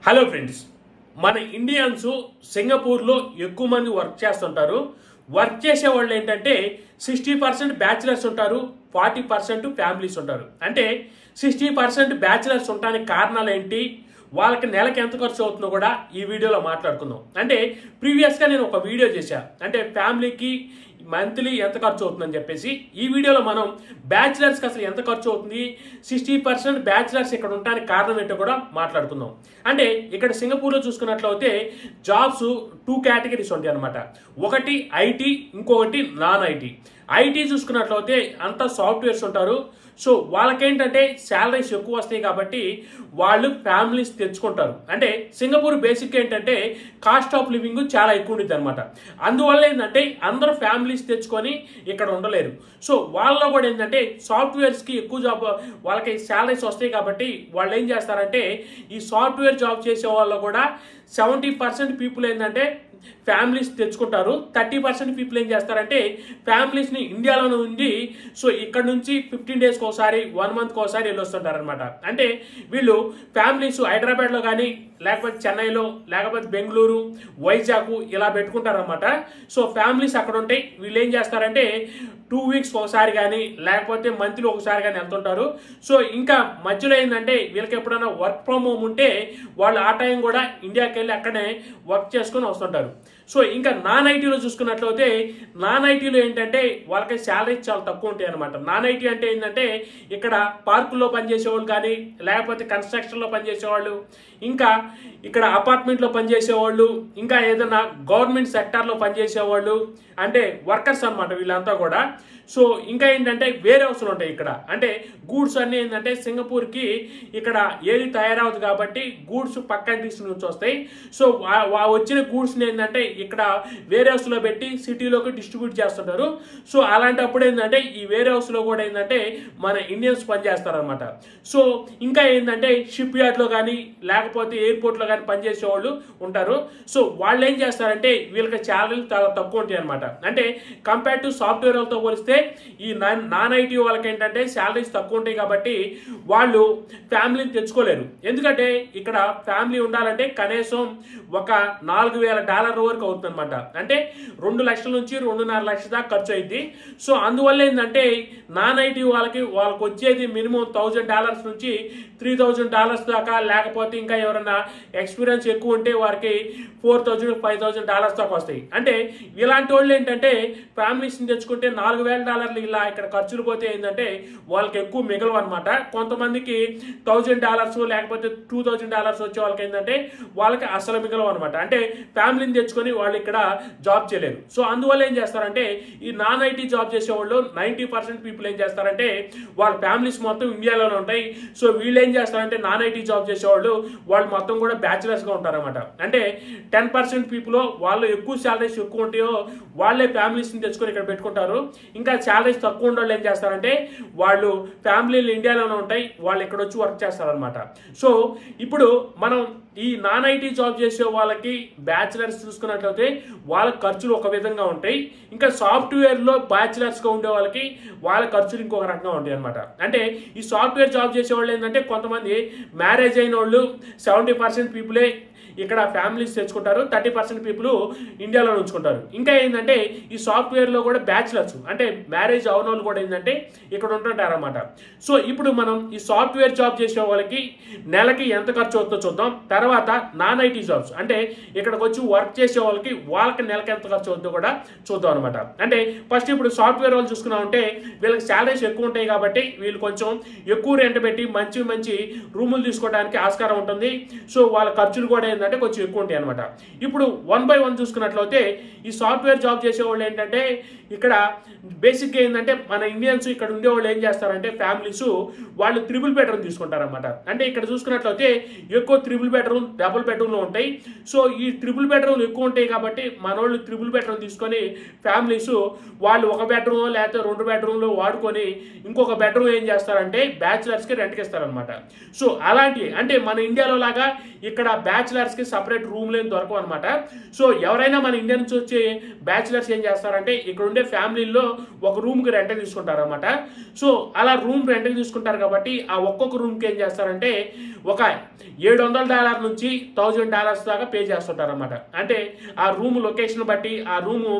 Hello friends, మన Indians సింగపూర్లో ఎక్కువ మంది వర్క్ చేస్తుంటారు. వర్క్ చేసే వాళ్ళు ఏంటంటే 60% బ్యాచిలర్స్ ఉంటారు, 40% ఫ్యామిలీస్ ఉంటారు. అంటే 60% బ్యాచిలర్స్ ఉండడానికి కారణాలు ఏంటి, వాళ్ళకి నెలకి ఎంత ఖర్చు అవుతుందో కూడా ఈ వీడియోలో మాట్లాడుకుందాం. అంటే ప్రీవియస్గా నేను ఒక వీడియో చేశాను, అంటే ఫ్యామిలీకి మంత్లీ ఎంత ఖర్చు అవుతుందని చెప్పేసి. ఈ వీడియోలో మనం బ్యాచిలర్స్కి అసలు ఎంత ఖర్చు అవుతుంది, 60% బ్యాచిలర్స్ ఇక్కడ ఉండడానికి కారణం ఏంటో కూడా మాట్లాడుకుందాం. అంటే ఇక్కడ సింగపూర్లో చూసుకున్నట్లయితే జాబ్స్ 2 కేటగిరీస్ ఉంటాయి అనమాట. ఒకటి ఐటీ, ఇంకొకటి నాన్ ఐటీ. ఐటీ చూసుకున్నట్లయితే అంతా సాఫ్ట్వేర్స్ ఉంటారు. సో వాళ్ళకేంటంటే శాలరీస్ ఎక్కువ వస్తాయి కాబట్టి వాళ్ళు ఫ్యామిలీస్ తెచ్చుకుంటారు. అంటే సింగపూర్ బేసిక్ ఏంటంటే కాస్ట్ ఆఫ్ లివింగ్ చాలా ఎక్కువ ఉంటుంది అనమాట. అందువల్ల ఏంటంటే అందరూ ఫ్యామిలీస్ తెచ్చుకొని ఇక్కడ ఉండలేరు. సో వాళ్ళలో కూడా ఏంటంటే సాఫ్ట్వేర్స్కి ఎక్కువ జాబ్, వాళ్ళకి శాలరీస్ వస్తాయి కాబట్టి వాళ్ళు ఏం చేస్తారంటే ఈ సాఫ్ట్వేర్ జాబ్ చేసే వాళ్ళు కూడా 70% పీపుల్ ఏంటంటే ఫ్యామిలీస్ తెచ్చుకుంటారు. 30% పీపుల్ ఏం చేస్తారంటే ఫ్యామిలీస్ని ఇండియాలోనే ఉంది. సో ఇక్కడ నుంచి 15 డేస్కి ఒకసారి, 1 మంత్కి ఒకసారి వెళ్ళొస్తుంటారు అనమాట. అంటే వీళ్ళు ఫ్యామిలీస్ హైదరాబాద్లో కానీ, లేకపోతే చెన్నైలో, లేకపోతే బెంగళూరు, వైజాగ్ ఇలా పెట్టుకుంటారనమాట. సో ఫ్యామిలీస్ అక్కడ ఉంటాయి. వీళ్ళు ఏం చేస్తారంటే 2 వీక్స్ ఒకసారి కానీ, లేకపోతే మంత్లీ ఒకసారి కానీ వెళ్తుంటారు. సో ఇంకా మధ్యలో ఏంటంటే వీళ్ళకి ఎప్పుడైనా వర్క్ ఫ్రమ్ హోమ్ ఉంటే వాళ్ళు ఆ టైం కూడా ఇండియాకి వెళ్ళి అక్కడే వర్క్ చేసుకొని వస్తుంటారు. సో ఇంకా నాన్ ఐటీలో చూసుకున్నట్లయితే నాన్ ఐటీలో ఏంటంటే వాళ్ళకి శాలరీస్ చాలా తక్కువ ఉంటాయి అనమాట. నాన్ ఐటీ అంటే ఏంటంటే ఇక్కడ పార్కుల్లో పనిచేసేవాళ్ళు కానీ, లేకపోతే కన్స్ట్రక్షన్లో పనిచేసేవాళ్ళు, ఇంకా ఇక్కడ అపార్ట్మెంట్లో పనిచేసేవాళ్ళు, ఇంకా ఏదైనా గవర్నమెంట్ సెక్టార్లో పనిచేసేవాళ్ళు, అంటే వర్కర్స్ అనమాట వీళ్ళంతా కూడా. సో ఇంకా ఏంటంటే వేరే హౌస్లు ఉంటాయి ఇక్కడ. అంటే గూడ్స్ అన్నీ ఏంటంటే సింగపూర్కి ఇక్కడ ఏది తయారవుతుంది కాబట్టి గూడ్స్ పక్క కంట్రీస్ నుంచి వస్తాయి. సో వచ్చిన గూడ్స్ని ఏంటంటే ఇక్కడ వేరే హౌస్లో పెట్టి సిటీలోకి డిస్ట్రిబ్యూట్ చేస్తుంటారు. సో అలాంటప్పుడు ఏంటంటే ఈ వేరే హౌస్లో కూడా ఏంటంటే మన ఇండియన్స్ పనిచేస్తారనమాట. సో ఇంకా ఏంటంటే షిప్ యార్డ్లో కానీ, లేకపోతే ఎయిర్పోర్ట్లో కానీ పనిచేసే వాళ్ళు ఉంటారు. సో వాళ్ళు ఏం చేస్తారంటే వీళ్ళకి శాలరీలు చాలా తక్కువ ఉంటాయి అనమాట. అంటే కంపేర్ టు సాఫ్ట్వేర్ వాళ్ళతో పోలిస్తే ఈ నాన్ ఐటీ వాళ్ళకి ఏంటంటే శాలరీస్ తక్కువ ఉంటాయి కాబట్టి వాళ్ళు ఫ్యామిలీని తెచ్చుకోలేరు. ఎందుకంటే ఇక్కడ ఫ్యామిలీ ఉండాలంటే కనీసం ఒక $4,000 వరకు అవుతుంది అనమాట. అంటే 2 లక్షల నుంచి 2.5 లక్షల దాకా ఖర్చు అయింది. సో అందువల్ల ఏంటంటే నాన్ ఐటీ వాళ్ళకి వచ్చేది మినిమం $1,000 నుంచి $3,000 దాకా, లేకపోతే ఇంకా ఎవరైనా ఎక్స్పీరియన్స్ ఎక్కువ ఉంటే వారికి $4,000, $5,000 దాకా వస్తాయి. అంటే ఇలాంటి వాళ్ళు ఏంటంటే ఫ్యామిలీస్ని తెచ్చుకుంటే $4,000 ఇలా ఇక్కడ ఖర్చులు పోతే ఏంటంటే వాళ్ళకి ఎక్కువ మిగలవు అనమాట. కొంతమందికి $1,000 లేకపోతే $2,000 వచ్చే వాళ్ళకి ఏంటంటే వాళ్ళకి అసలు మిగలవు అనమాట. అంటే ఫ్యామిలీని తెచ్చుకొని వాళ్ళు ఇక్కడ జాబ్ చేయలేరు. సో అందువల్ల ఏం చేస్తారంటే ఈ నాన్ ఐటీ జాబ్ చేసేవాళ్ళు 90% పీపుల్ ఏం చేస్తారంటే వాళ్ళ ఫ్యామిలీస్ మొత్తం ఇండియాలోనే ఉంటాయి. సో వీళ్ళు ఏం చేస్తారంటే నాన్ ఐటీ జాబ్ చేసేవాళ్ళు వాళ్ళు మొత్తం కూడా బ్యాచిలర్స్గా ఉంటారన్నమాట. అంటే 10% పీపుల్ వాళ్ళు ఎక్కువ శాలరీస్ ఎక్కువ ఉంటాయో వాళ్ళే ఫ్యామిలీస్ని తెచ్చుకొని ఇక్కడ పెట్టుకుంటారు. ఇంకా శాలరీస్ తక్కువ ఉండే వాళ్ళు ఏం చేస్తారంటే వాళ్ళు ఫ్యామిలీలు ఇండియాలోనే ఉంటాయి, వాళ్ళు ఇక్కడ వచ్చి వర్క్ చేస్తారనమాట. సో ఇప్పుడు మనం ఈ నాన్ ఐటీ జాబ్ చేసే వాళ్ళకి బ్యాచిలర్స్ చూసుకున్నట్లయితే వాళ్ళ ఖర్చులు ఒక విధంగా ఉంటాయి. ఇంకా సాఫ్ట్వేర్లో బ్యాచిలర్స్గా ఉండే వాళ్ళకి వాళ్ళ ఖర్చులు ఇంకొక రకంగా ఉంటాయి అనమాట. అంటే ఈ సాఫ్ట్వేర్ జాబ్ చేసే వాళ్ళు ఏంటంటే కొంతమంది మ్యారేజ్ అయిన వాళ్ళు 70% పీపులే ఇక్కడ ఫ్యామిలీస్ తెచ్చుకుంటారు, 30% పీపుల్ ఇండియాలో ఉంచుకుంటారు. ఇంకా ఏంటంటే ఈ సాఫ్ట్వేర్లో కూడా బ్యాచిలర్స్ అంటే మ్యారేజ్ అవన వాళ్ళు కూడా ఏంటంటే ఇక్కడ ఉంటుంటారు అనమాట. సో ఇప్పుడు మనం ఈ సాఫ్ట్వేర్ జాబ్ చేసే వాళ్ళకి నెలకి ఎంత ఖర్చు అవుతుందో చూద్దాం. తర్వాత నాన్ ఐటీ జాబ్స్ అంటే ఇక్కడికి వచ్చి వర్క్ చేసే వాళ్ళకి నెలకి ఎంత ఖర్చు అవుతుందో కూడా చూద్దాం అనమాట. అంటే ఫస్ట్ ఇప్పుడు సాఫ్ట్వేర్ వాళ్ళు చూసుకున్నామంటే వీళ్ళకి శాలరీస్ ఎక్కువ ఉంటాయి కాబట్టి వీళ్ళు కొంచెం ఎక్కువ రెంట్ పెట్టి మంచి మంచి రూములు తీసుకోవడానికి ఆస్కారం ఉంటుంది. సో వాళ్ళ ఖర్చులు కూడా ఏంటంటే కొంచెం ఎక్కువ ఉంటాయి అనమాట. ఇప్పుడు 1 by 1 చూసుకున్నట్లయితే ఈ సాఫ్ట్వేర్ జాబ్ చేసేవాళ్ళు ఏంటంటే ఇక్కడ బేసిక్గా ఏంటంటే మన ఇండియన్స్ ఇక్కడ ఉండేవాళ్ళు ఏం చేస్తారంటే ఫ్యామిలీస్ వాళ్ళు 3 బెడ్రూమ్ తీసుకుంటారనమాట. అంటే ఇక్కడ చూసుకున్నట్లయితే ఎక్కువ 3 బెడ్రూమ్, డబుల్ బెడ్రూమ్లో ఉంటాయి. సో ఈ 3 బెడ్రూమ్లు ఎక్కువ ఉంటాయి కాబట్టి మన వాళ్ళు 3 బెడ్రూమ్ తీసుకొని ఫ్యామిలీస్ వాళ్ళు 1 బెడ్రూమ్ లేకపోతే 2 బెడ్రూమ్లు వాడుకొని ఇంకొక బెడ్రూమ్ ఏం చేస్తారంటే బ్యాచిలర్స్కి రెంట్కి ఇస్తారనమాట. సో అలాంటివి అంటే మన ఇండియాలో లాగా ఇక్కడ బ్యాచిలర్స్కి సపరేట్ రూమ్లు ఏం దొరకవు అనమాట. సో ఎవరైనా మన ఇండియా నుంచి వచ్చే బ్యాచిలర్స్ ఏం చేస్తారంటే ఇక్కడ ఉండే ఫ్యామిలీలో ఒక రూమ్కి రెంట్ తీసుకుంటారు అనమాట. సో అలా రూమ్ రెంట్ తీసుకుంటారు కాబట్టి ఆ ఒక్కొక్క రూమ్కి ఏం చేస్తారంటే ఒక $700 నుంచి $1000 దాకా పే చేస్తుంటారు అనమాట. అంటే ఆ రూమ్ లొకేషన్ బట్టి ఆ రూము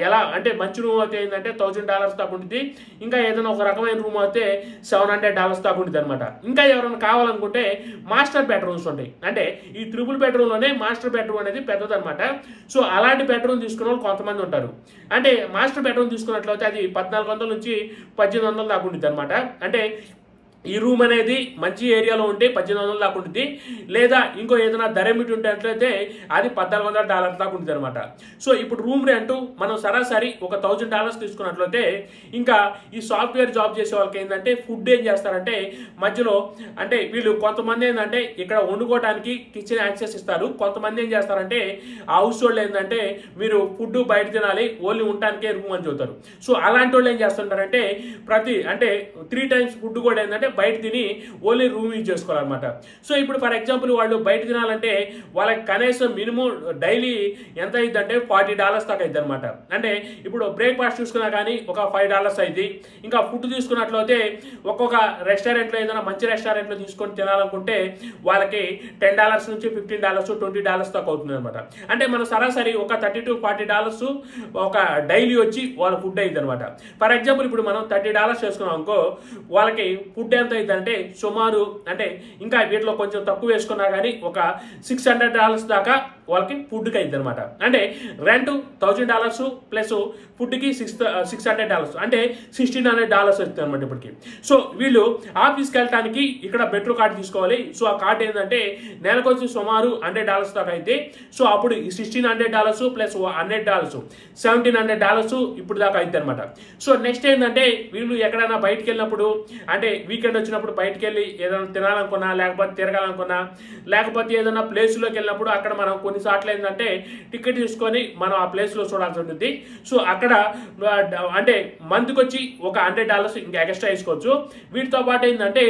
ఎలా అంటే మంచి రూమ్ అయితే ఏంటంటే $1000 దాకా ఉంటుంది. ఇంకా ఏదైనా ఒక రకమైన రూమ్ అయితే $700 దాకా ఉంటుంది అనమాట. ఇంకా ఎవరైనా కావాలనుకుంటే మాస్టర్ బెడ్రూమ్స్ ఉంటాయి. అంటే ఈ ట్రిపుల్ బెడ్రూమ్లోనే మాస్టర్ బెడ్రూమ్ అనేది పెద్దదన్నమాట. సో అలాంటి బెడ్రూమ్ తీసుకున్న వాళ్ళు కొంతమంది ఉంటారు. అంటే మాస్టర్ బెడ్రూమ్ తీసుకున్నట్లయితే అది 1400 నుంచి 1800 దాకా ఉంటుంది అనమాట. అంటే ఈ రూమ్ అనేది మంచి ఏరియాలో ఉంటే 1800 దాకా ఉంటుంది. లేదా ఇంకో ఏదైనా ధర మిటి ఉంటేట్లయితే అది $1400 దాకా ఉంటుంది అనమాట. సో ఇప్పుడు రూమ్ రెంట్ మనం సరాసరి ఒక $1000 తీసుకున్నట్లయితే ఇంకా ఈ సాఫ్ట్వేర్ జాబ్ చేసే వాళ్ళకి ఏంటంటే ఫుడ్ ఏం చేస్తారంటే మధ్యలో అంటే వీళ్ళు కొంతమంది ఏంటంటే ఇక్కడ వండుకోవడానికి కిచెన్ యాక్సెస్ ఇస్తారు. కొంతమంది ఏం చేస్తారంటే ఆ హౌస్ వాళ్ళు ఏంటంటే మీరు ఫుడ్ బయట తినాలి ఓన్లీ ఉండటానికే రూమ్ అని చెబుతారు. సో అలాంటి వాళ్ళు ఏం చేస్తుంటారంటే అంటే 3 times ఫుడ్ కూడా ఏంటంటే బయట తిని ఓన్లీ రూమ్ యూజ్ చేసుకోవాలన్నమాట. సో ఇప్పుడు ఫర్ ఎగ్జాంపుల్ వాళ్ళు బయట తినాలంటే వాళ్ళకి కనీసం మినిమం డైలీ ఎంత అయింది అంటే $40 దాకా అయింది అనమాట. అంటే ఇప్పుడు బ్రేక్ఫాస్ట్ చూసుకున్నా కానీ ఒక $5 అయింది. ఇంకా ఫుడ్ తీసుకున్నట్లయితే ఒక్కొక్క రెస్టారెంట్లో ఏదైనా మంచి రెస్టారెంట్లో తీసుకొని తినాలనుకుంటే వాళ్ళకి $10 నుంచి $15 $20 దాకా అవుతుంది అనమాట. అంటే మన సరాసరి ఒక $30 to $40 ఒక డైలీ వచ్చి వాళ్ళ ఫుడ్ అయింది అనమాట. ఫర్ ఎగ్జాంపుల్ ఇప్పుడు మనం $30 చేసుకున్నాం అనుకో వాళ్ళకి ఫుడ్ ఎంత అయిందంటే సుమారు అంటే ఇంకా వీటిలో కొంచెం తక్కువ వేసుకున్నా కానీ ఒక $600 దాకా వాళ్ళకి ఫుడ్కి అయింది అనమాట. అంటే రెంట్ $1000 ప్లస్ ఫుడ్కి $600 అంటే $1600 వస్తుంది అనమాట ఇప్పటికి. సో వీళ్ళు ఆఫీస్కి వెళ్ళడానికి ఇక్కడ మెట్రో కార్డు తీసుకోవాలి. సో ఆ కార్డు ఏంటంటే నెలకు వచ్చి సుమారు $100 దాకా అయితే సో అప్పుడు $1600 ప్లస్ $100 $1700 ఇప్పుడు దాకా అయింది అనమాట. సో నెక్స్ట్ ఏంటంటే వీళ్ళు ఎక్కడైనా బయటకు వెళ్ళినప్పుడు అంటే వీకెండ్ వచ్చినప్పుడు బయటకు వెళ్ళి ఏదైనా తినాలనుకున్నా లేకపోతే తిరగాలనుకున్నా లేకపోతే ఏదైనా ప్లేస్లోకి వెళ్ళినప్పుడు అక్కడ మనం కొన్నిసార్లు ఏంటంటే టికెట్ తీసుకొని మనం ఆ ప్లేస్లో చూడాల్సి ఉంటుంది. సో అక్కడ అంటే మంత్కి వచ్చి ఒక $100 ఇంకా ఎక్స్ట్రా వేసుకోవచ్చు. వీటితో పాటు ఏంటంటే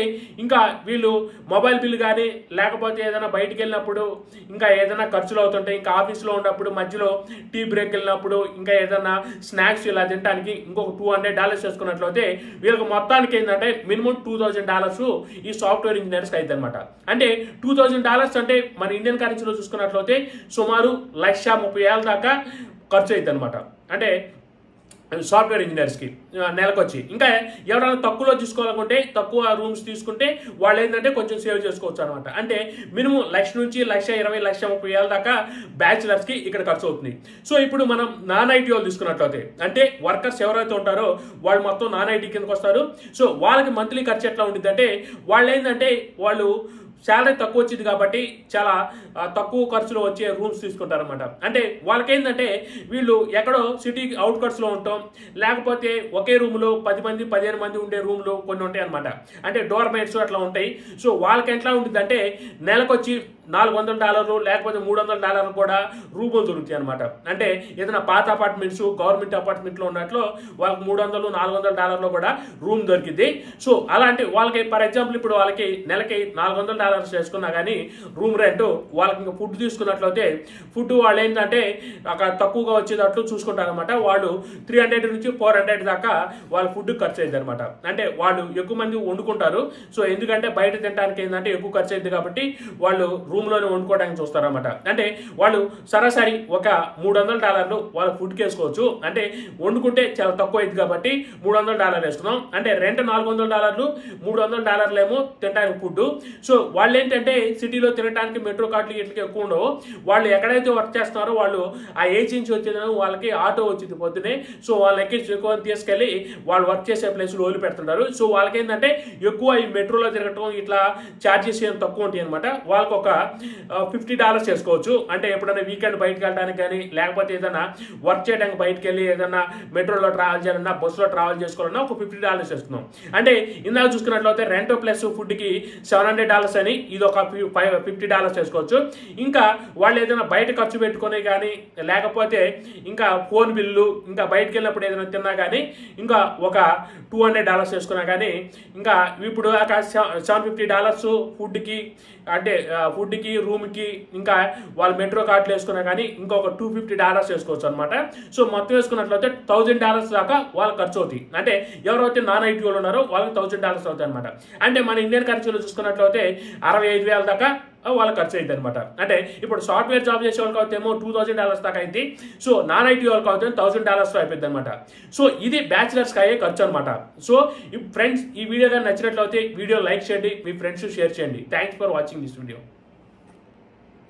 ఇంకా వీళ్ళు మొబైల్ బిల్ కానీ లేకపోతే ఏదైనా బయటికి వెళ్ళినప్పుడు ఇంకా ఏదైనా ఖర్చులు అవుతుంటాయి. ఇంకా ఆఫీస్లో ఉన్నప్పుడు మధ్యలో టీ బ్రేక్ వెళ్ళినప్పుడు ఇంకా ఏదైనా స్నాక్స్ ఇలా తినడానికి ఇంకొక $200 చేసుకున్నట్లయితే వీళ్ళకి మొత్తానికి ఏంటంటే మినిమం $2000 ఈ సాఫ్ట్వేర్ ఇంజనీర్స్కి అయితే అనమాట. అంటే $2000 అంటే మన ఇండియన్ కరెన్సీలో చూసుకున్నట్లయితే సుమారు 1,30,000 దాకా ఖర్చు అవుతుంది అనమాట. అంటే సాఫ్ట్వేర్ ఇంజనీర్స్కి నెలకు వచ్చి ఇంకా ఎవరైనా తక్కువలో తీసుకోవాలనుకుంటే తక్కువ రూమ్స్ తీసుకుంటే వాళ్ళు ఏంటంటే కొంచెం సేవ్ చేసుకోవచ్చు అనమాట. అంటే మినిమం 1,00,000 నుంచి 1,20,000 1,30,000 దాకా బ్యాచిలర్స్కి ఇక్కడ ఖర్చు అవుతుంది. సో ఇప్పుడు మనం నాన్ ఐటీ వాళ్ళు తీసుకున్నట్లయితే అంటే వర్కర్స్ ఎవరైతే ఉంటారో వాళ్ళు మొత్తం నాన్ ఐటీ కిందకి వస్తారు. సో వాళ్ళకి మంత్లీ ఖర్చు ఎట్లా ఉంటుంది అంటే వాళ్ళు ఏంటంటే వాళ్ళు శాలరీ తక్కువ వచ్చింది కాబట్టి చాలా తక్కువ ఖర్చులో వచ్చే రూమ్స్ తీసుకుంటారనమాట. అంటే వాళ్ళకేంటంటే వీళ్ళు ఎక్కడో సిటీ అవుట్కట్స్లో ఉంటాం లేకపోతే ఒకే రూమ్లో 10 మంది 15 మంది ఉండే రూమ్లు కొన్ని ఉంటాయి అనమాట. అంటే డోర్మేట్స్ అట్లా ఉంటాయి. సో వాళ్ళకి ఎట్లా ఉంటుందంటే నెలకొచ్చి $400 లేకపోతే $300 కూడా రూములు దొరుకుతాయి అనమాట. అంటే ఏదైనా పాత అపార్ట్మెంట్స్ గవర్నమెంట్ అపార్ట్మెంట్లో ఉన్నట్లు వాళ్ళకి $300 $400 కూడా రూమ్ దొరికింది. సో అలాంటి వాళ్ళకి ఫర్ ఎగ్జాంపుల్ ఇప్పుడు వాళ్ళకి నెలకి $400 చేసుకున్నా కానీ రూమ్ రెంట్ వాళ్ళకి ఇంకా ఫుడ్ తీసుకున్నట్లయితే ఫుడ్ వాళ్ళు ఏంటంటే అక్కడ తక్కువగా వచ్చేటట్లు చూసుకుంటారనమాట. వాళ్ళు 300 నుంచి 400 దాకా వాళ్ళ ఫుడ్ ఖర్చు అయింది అనమాట. అంటే వాళ్ళు ఎక్కువ మంది వండుకుంటారు. సో ఎందుకంటే బయట తినడానికి ఏంటంటే ఎక్కువ ఖర్చు అయింది కాబట్టి వాళ్ళు రూమ్లోనే వండుకోవడానికి చూస్తారనమాట. అంటే వాళ్ళు సరాసరి ఒక $300 వాళ్ళ ఫుడ్కి వేసుకోవచ్చు. అంటే వండుకుంటే చాలా తక్కువ అయింది కాబట్టి $300 వేసుకున్నాం. అంటే రెంట్ $400 $300 ఏమో తినడానికి ఫుడ్. సో వాళ్ళు ఏంటంటే సిటీలో తినడానికి మెట్రో కార్డులు ఇట్లకి ఎక్కువ ఉండవు. వాళ్ళు ఎక్కడైతే వర్క్ చేస్తున్నారో వాళ్ళు ఆ ఏజ్ నుంచి వచ్చేదని వాళ్ళకి ఆటో వచ్చింది పొద్దునే. సో వాళ్ళని ఎక్కువ తీసుకెళ్ళి వాళ్ళు వర్క్ చేసే ప్లేస్లో వదిలి పెడుతుంటారు. సో వాళ్ళకి ఏంటంటే ఎక్కువ ఈ మెట్రోలో తిరగటం ఇట్లా ఛార్జెస్ ఏం తక్కువ ఉంటాయి అనమాట. వాళ్ళకి ఒక $50 చేసుకోవచ్చు. అంటే ఎప్పుడైనా వీకెండ్ బయటకు వెళ్ళడానికి కానీ లేకపోతే ఏదైనా వర్క్ చేయడానికి బయటకు వెళ్ళి ఏదైనా మెట్రోలో ట్రావెల్ చేయాలన్నా బస్సులో ట్రావెల్ చేసుకోవాలన్నా ఒక $50 చేసుకున్నాం. అంటే ఇందాక చూసుకున్నట్లయితే రెంట్ ప్లస్ ఫుడ్కి $700 అని ఇది ఒక $50 చేసుకోవచ్చు. ఇంకా వాళ్ళు ఏదైనా బయట ఖర్చు పెట్టుకునే కానీ లేకపోతే ఇంకా ఫోన్ బిల్లు ఇంకా బయటకు వెళ్ళినప్పుడు ఏదైనా తిన్నా కానీ ఇంకా ఒక $200 చేసుకున్నా కానీ ఇంకా ఇప్పుడు $750 ఫుడ్కి అంటే ఫుడ్కి రూమ్కి ఇంకా వాళ్ళు మెట్రో కార్డులు వేసుకున్నా కానీ ఇంకొక $250 చేసుకోవచ్చు అనమాట. సో మొత్తం వేసుకున్నట్లయితే $1,000 దాకా వాళ్ళకి ఖర్చు అవుతాయి. అంటే ఎవరైతే నాన్ ఐటీ వాళ్ళు ఉన్నారో వాళ్ళకి $1,000 అవుతాయి అనమాట. అంటే మన ఇండియన్ కరెన్సీలో చూసుకున్నట్లయితే 65,000 దాకా వాళ్ళ ఖర్చు అవుతుంది అనమాట. అంటే ఇప్పుడు సాఫ్ట్వేర్ జాబ్ చేసే వాళ్ళకి అవుతేమో $2,000 దాకా అయింది. సో నాన్ ఐటీ వాళ్ళకి అవుతే $1,000 అయిపోయింది అనమాట. సో ఇది బ్యాచిలర్స్కి అయ్యే ఖర్చు అనమాట. సో ఫ్రెండ్స్, ఈ వీడియో కానీ నచ్చినట్లయితే వీడియో లైక్ చేయండి, మీ ఫ్రెండ్స్ షేర్ చేయండి. Thanks for watching this video.